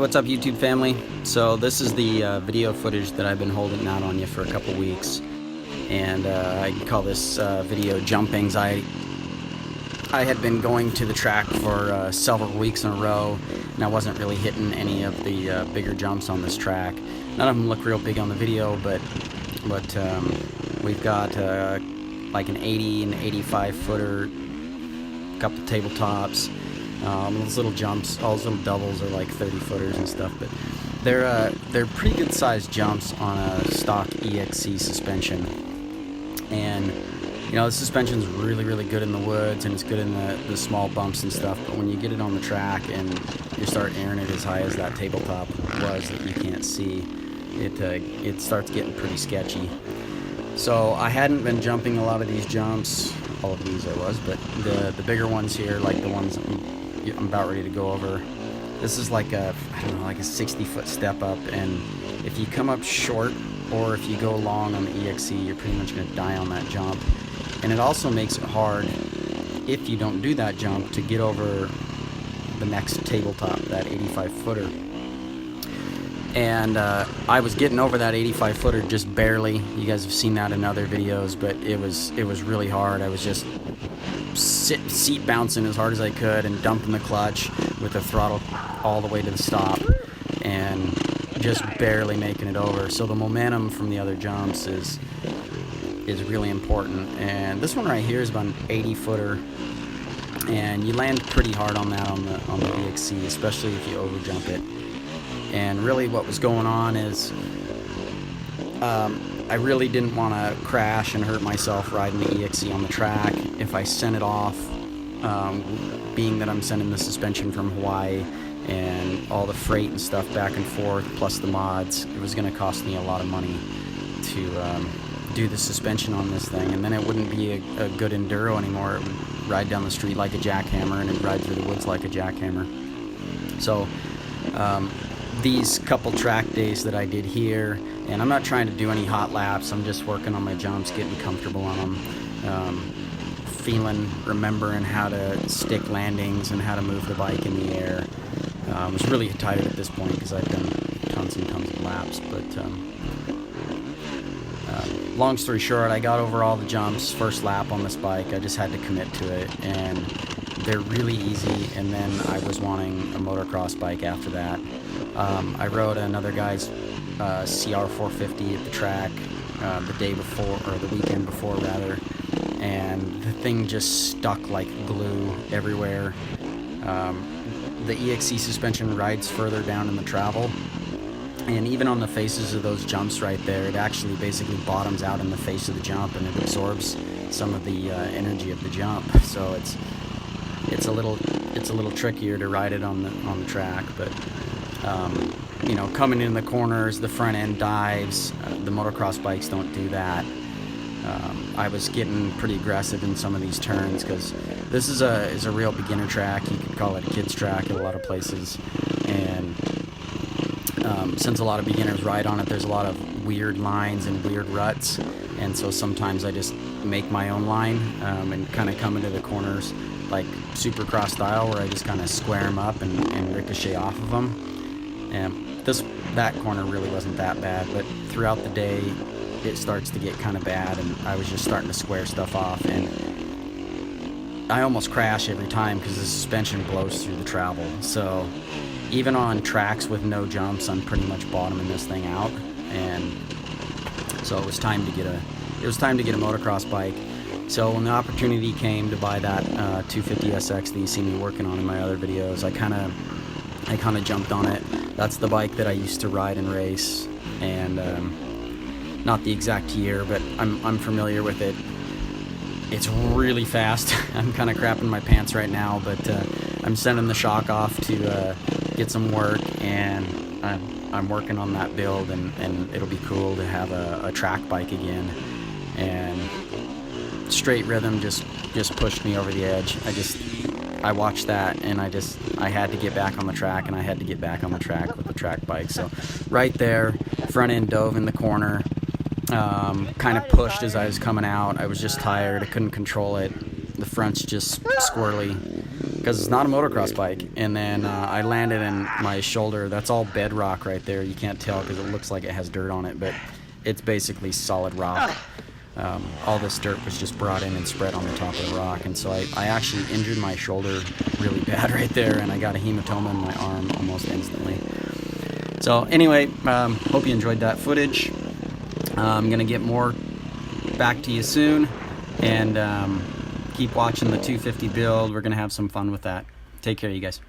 What's up YouTube family? So this is the video footage that I've been holding out on you for a couple weeks, and I call this video Jump Anxiety. I had been going to the track for several weeks in a row, and I wasn't really hitting any of the bigger jumps on this track. None of them look real big on the video, but we've got like an 80 and 85 footer, couple tabletops. Those little jumps, all those little doubles are like 30 footers and stuff, but they're pretty good sized jumps on a stock EXC suspension. And you know, the suspension's really good in the woods, and it's good in the small bumps and stuff, but when you get it on the track and you start airing it as high as that tabletop was that you can't see, it starts getting pretty sketchy. So I hadn't been jumping a lot of these jumps. All of these I was, but the bigger ones here, like the ones I'm about ready to go over, this is like a, I don't know, like a 60-foot step up, and if you come up short or if you go long on the EXC, you're pretty much going to die on that jump. And it also makes it hard, if you don't do that jump, to get over the next tabletop, that 85-footer. And I was getting over that 85-footer just barely. You guys have seen that in other videos, but it was really hard. I was just seat bouncing as hard as I could and dumping the clutch with the throttle all the way to the stop, and just barely making it over. So the momentum from the other jumps is really important. And this one right here is about an 80-footer, and you land pretty hard on that on the EXC, especially if you over jump it. And really what was going on is I really didn't want to crash and hurt myself riding the EXC on the track. If I sent it off, being that I'm sending the suspension from Hawaii and all the freight and stuff back and forth, plus the mods, it was going to cost me a lot of money to do the suspension on this thing, and then it wouldn't be a good enduro anymore. It would ride down the street like a jackhammer, and it would ride through the woods like a jackhammer. So these couple track days that I did here, and I'm not trying to do any hot laps, I'm just working on my jumps, getting comfortable on them, remembering how to stick landings and how to move the bike in the air. I was really tired at this point because I've done tons and tons of laps, but long story short, I got over all the jumps first lap on this bike. I just had to commit to it, and they're really easy. And then I was wanting a motocross bike after that. I rode another guy's CR450 at the track the day before, or the weekend before rather, and the thing just stuck like glue everywhere. The EXC suspension rides further down in the travel, and even on the faces of those jumps right there, it actually basically bottoms out in the face of the jump, and it absorbs some of the energy of the jump. So it's a little trickier to ride it on the track, but you know, coming in the corners, the front end dives, the motocross bikes don't do that. I was getting pretty aggressive in some of these turns because this is a real beginner track. You could call it a kid's track in a lot of places, and since a lot of beginners ride on it, there's a lot of weird lines and weird ruts, and so sometimes I just make my own line and kind of come into the corners like Supercross style, where I just kind of square them up and ricochet off of them. And that corner really wasn't that bad, but throughout the day it starts to get kind of bad, and I was just starting to square stuff off, and I almost crash every time because the suspension blows through the travel. So even on tracks with no jumps, I'm pretty much bottoming this thing out, and so it was time to get a motocross bike. So when the opportunity came to buy that 250SX that you see me working on in my other videos, I kind of jumped on it. That's the bike that I used to ride and race, and not the exact year, but I'm familiar with it. It's really fast. I'm kind of crapping my pants right now, but I'm sending the shock off to get some work, and I'm working on that build, and it'll be cool to have a track bike again. And straight rhythm just pushed me over the edge. I watched that, and I had to get back on the track, and I had to get back on the track with the track bike. So right there, front end dove in the corner, kind of pushed as I was coming out. I was just tired. I couldn't control it. The front's just squirrely. because it's not a motocross bike. And then I landed in my shoulder. That's all bedrock right there. You can't tell because it looks like it has dirt on it, but it's basically solid rock. All this dirt was just brought in and spread on the top of the rock, and so I actually injured my shoulder really bad right there, and I got a hematoma in my arm almost instantly. So anyway, hope you enjoyed that footage. I'm gonna get more back to you soon, and keep watching the 250 build. We're gonna have some fun with that. Take care, you guys.